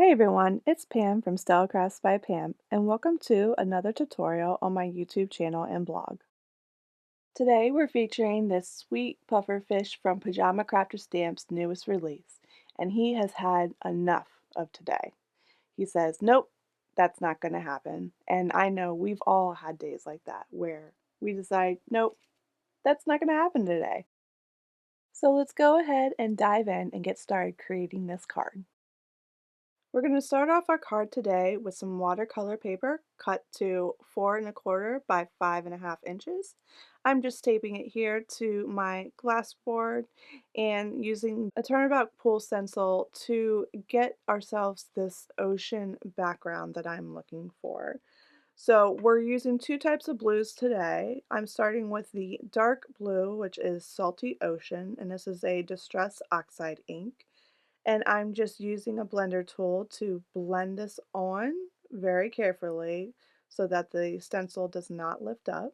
Hey everyone, it's Pam from Stellacrafts by Pam, and welcome to another tutorial on my YouTube channel and blog. Today we're featuring this sweet puffer fish from Pajama Crafter Stamp's newest release, and he has had enough of today. He says, nope, that's not going to happen. And I know we've all had days like that where we decide, nope, that's not going to happen today. So let's go ahead and dive in and get started creating this card. We're going to start off our card today with some watercolor paper cut to 4¼ by 5½ inches. I'm just taping it here to my glass board and using a turnabout pool stencil to get ourselves this ocean background that I'm looking for. So we're using two types of blues today. I'm starting with the dark blue, which is Salty Ocean, and this is a Distress Oxide ink. And I'm just using a blender tool to blend this on very carefully so that the stencil does not lift up.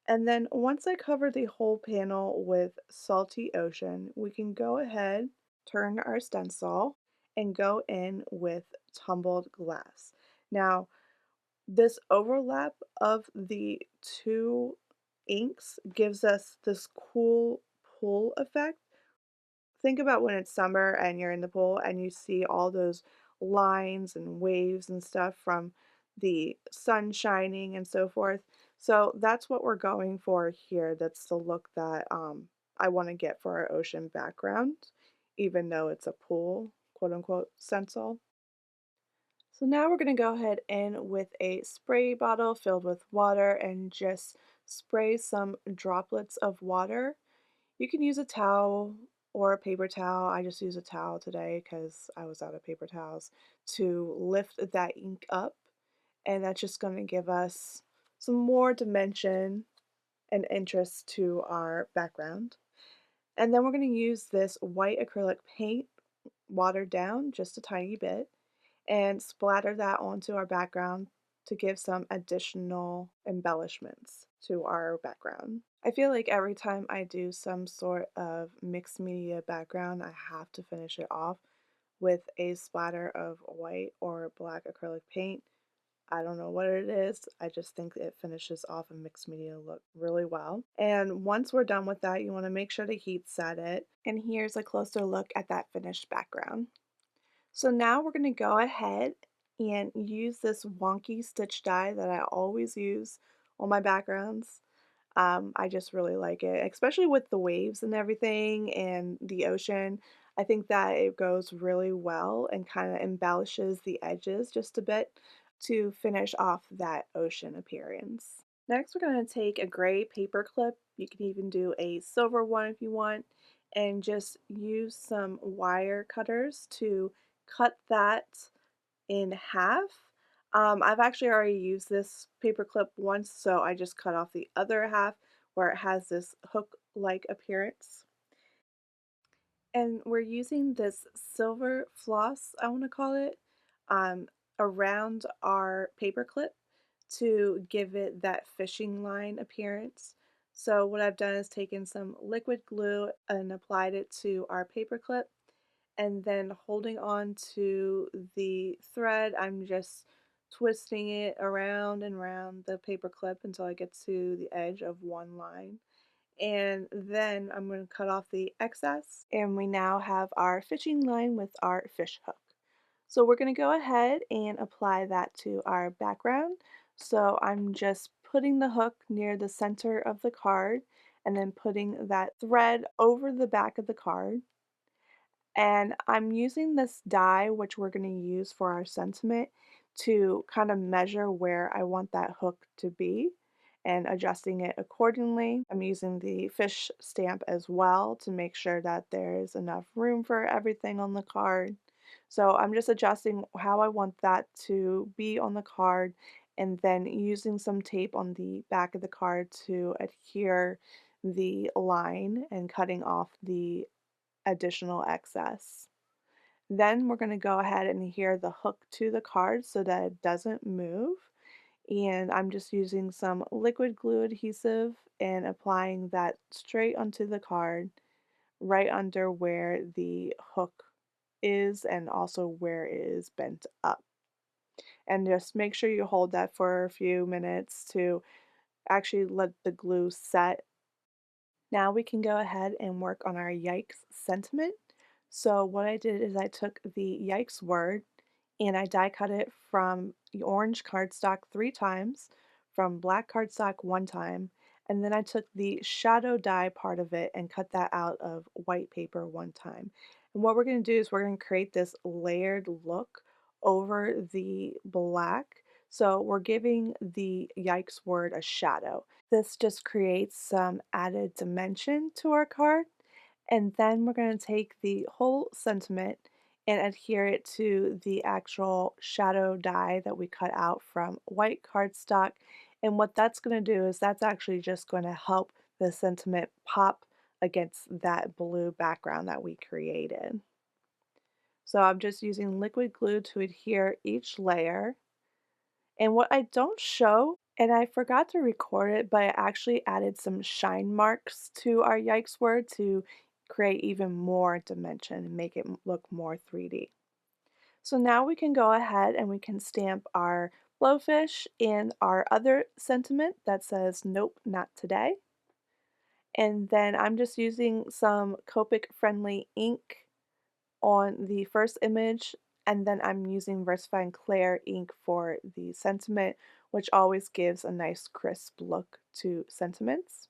And then once I cover the whole panel with Salty Ocean, we can go ahead, turn our stencil, and go in with Tumbled Glass. Now, this overlap of the two inks gives us this cool pull effect. Think about when it's summer and you're in the pool and you see all those lines and waves and stuff from the sun shining and so forth. So that's what we're going for here. That's the look that I want to get for our ocean background, even though it's a pool, quote unquote, stencil. So now we're going to go ahead in with a spray bottle filled with water and just spray some droplets of water. You can use a towel or a paper towel. I just use a towel today because I was out of paper towels to lift that ink up. And that's just going to give us some more dimension and interest to our background. And then we're going to use this white acrylic paint watered down just a tiny bit and splatter that onto our background to give some additional embellishments to our background. I feel like every time I do some sort of mixed media background, I have to finish it off with a splatter of white or black acrylic paint. I don't know what it is. I just think it finishes off a mixed media look really well. And once we're done with that, you want to make sure to heat set it. And here's a closer look at that finished background. So now we're going to go ahead and use this wonky stitch die that I always use on my backgrounds. I just really like it, especially with the waves and everything and the ocean. I think that it goes really well and kind of embellishes the edges just a bit to finish off that ocean appearance. Next, we're going to take a gray paper clip. You can even do a silver one if you want, and just use some wire cutters to cut that in half. I've actually already used this paper clip once, so I just cut off the other half where it has this hook-like appearance. And we're using this silver floss, I want to call it, around our paper clip to give it that fishing line appearance. So what I've done is taken some liquid glue and applied it to our paper clip, and then holding on to the thread, I'm just twisting it around and around the paper clip until I get to the edge of one line. And then I'm going to cut off the excess, and we now have our fishing line with our fish hook. So we're going to go ahead and apply that to our background. So I'm just putting the hook near the center of the card and then putting that thread over the back of the card. And I'm using this die, which we're going to use for our sentiment, to kind of measure where I want that hook to be and adjusting it accordingly. I'm using the fish stamp as well to make sure that there's enough room for everything on the card. So I'm just adjusting how I want that to be on the card and then using some tape on the back of the card to adhere the line and cutting off the additional excess. Then we're going to go ahead and adhere the hook to the card so that it doesn't move. And I'm just using some liquid glue adhesive and applying that straight onto the card right under where the hook is and also where it is bent up. And just make sure you hold that for a few minutes to actually let the glue set. Now we can go ahead and work on our Yikes sentiment. So what I did is I took the Yikes word and I die cut it from the orange cardstock 3 times, from black cardstock 1 time, and then I took the shadow die part of it and cut that out of white paper 1 time. And what we're going to do is we're going to create this layered look over the black. So we're giving the Yikes word a shadow. This just creates some added dimension to our card. And then we're going to take the whole sentiment and adhere it to the actual shadow die that we cut out from white cardstock. And what that's going to do is that's actually just going to help the sentiment pop against that blue background that we created. So I'm just using liquid glue to adhere each layer. And what I don't show, and I forgot to record it, but I actually added some shine marks to our Yikes word to create even more dimension and make it look more 3D. So now we can go ahead and we can stamp our blowfish and our other sentiment that says nope, not today. And then I'm just using some Copic friendly ink on the first image, and then I'm using VersaFine Clear ink for the sentiment, which always gives a nice crisp look to sentiments.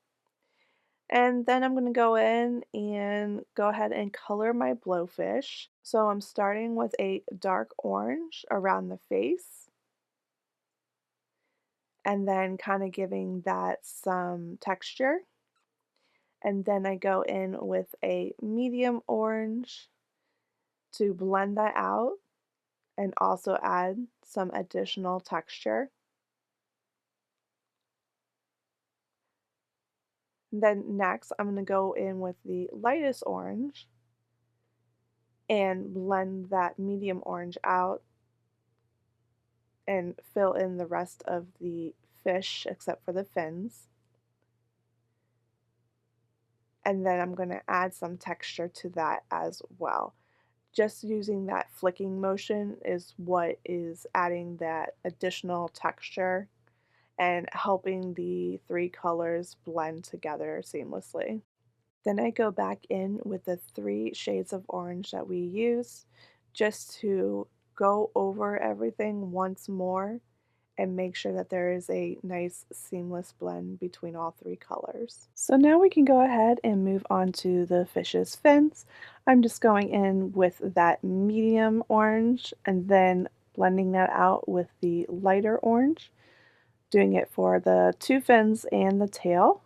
And then I'm going to go in and go ahead and color my blowfish. So I'm starting with a dark orange around the face, and then kind of giving that some texture. And then I go in with a medium orange to blend that out and also add some additional texture. Then next, I'm going to go in with the lightest orange and blend that medium orange out and fill in the rest of the fish except for the fins. And then I'm going to add some texture to that as well. Just using that flicking motion is what is adding that additional texture and helping the 3 colors blend together seamlessly. Then I go back in with the 3 shades of orange that we use just to go over everything once more and make sure that there is a nice seamless blend between all 3 colors. So now we can go ahead and move on to the fish's fins. I'm just going in with that medium orange and then blending that out with the lighter orange, doing it for the 2 fins and the tail.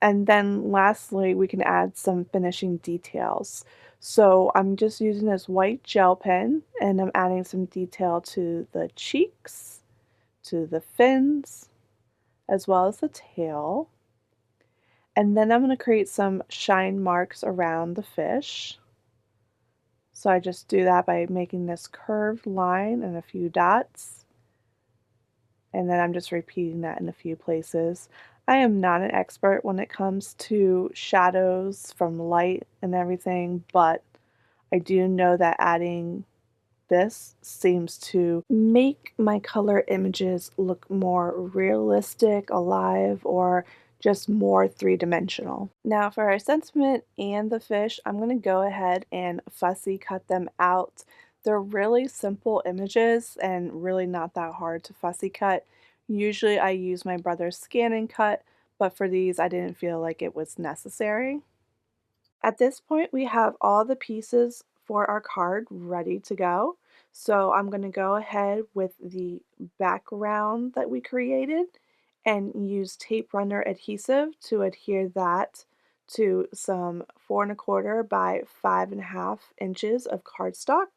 And then lastly, we can add some finishing details. So I'm just using this white gel pen and I'm adding some detail to the cheeks, to the fins, as well as the tail. And then I'm going to create some shine marks around the fish. So I just do that by making this curved line and a few dots. And then I'm just repeating that in a few places. I am not an expert when it comes to shadows from light and everything, but I do know that adding this seems to make my color images look more realistic, alive, or just more 3-dimensional. Now for our sentiment and the fish, I'm going to go ahead and fussy cut them out. They're really simple images and really not that hard to fussy cut. Usually I use my brother's scan and cut, but for these I didn't feel like it was necessary. At this point, we have all the pieces for our card ready to go. So I'm going to go ahead with the background that we created and use tape runner adhesive to adhere that to some 4¼ by 5½ inches of cardstock,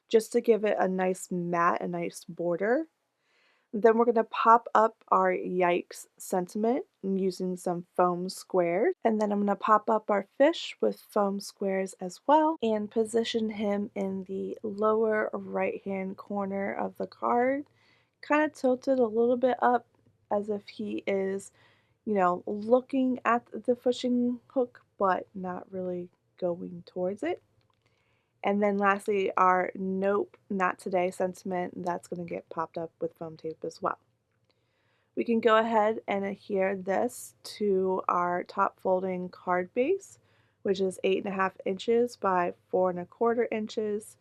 just to give it a nice matte, a nice border. Then we're going to pop up our Yikes sentiment using some foam squares. And then I'm going to pop up our fish with foam squares as well and position him in the lower right hand corner of the card, kind of tilted a little bit up as if he is, looking at the fishing hook but not really going towards it. And then lastly, our nope, not today sentiment, that's going to get popped up with foam tape as well. We can go ahead and adhere this to our top folding card base, which is 8.5 inches by 4.25 inches,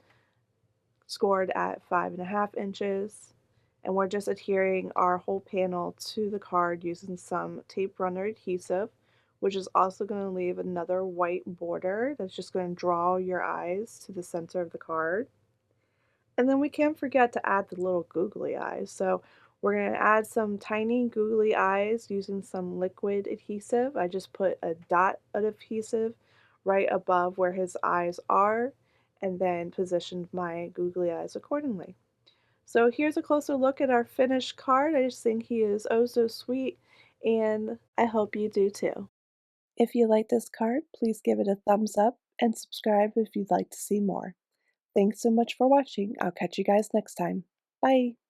scored at 5.5 inches. And we're just adhering our whole panel to the card using some tape runner adhesive, which is also going to leave another white border that's just going to draw your eyes to the center of the card. And then we can't forget to add the little googly eyes. So we're going to add some tiny googly eyes using some liquid adhesive. I just put a dot of adhesive right above where his eyes are and then positioned my googly eyes accordingly. So here's a closer look at our finished card. I just think he is oh so sweet, and I hope you do too. If you like this card, please give it a thumbs up and subscribe if you'd like to see more. Thanks so much for watching. I'll catch you guys next time. Bye!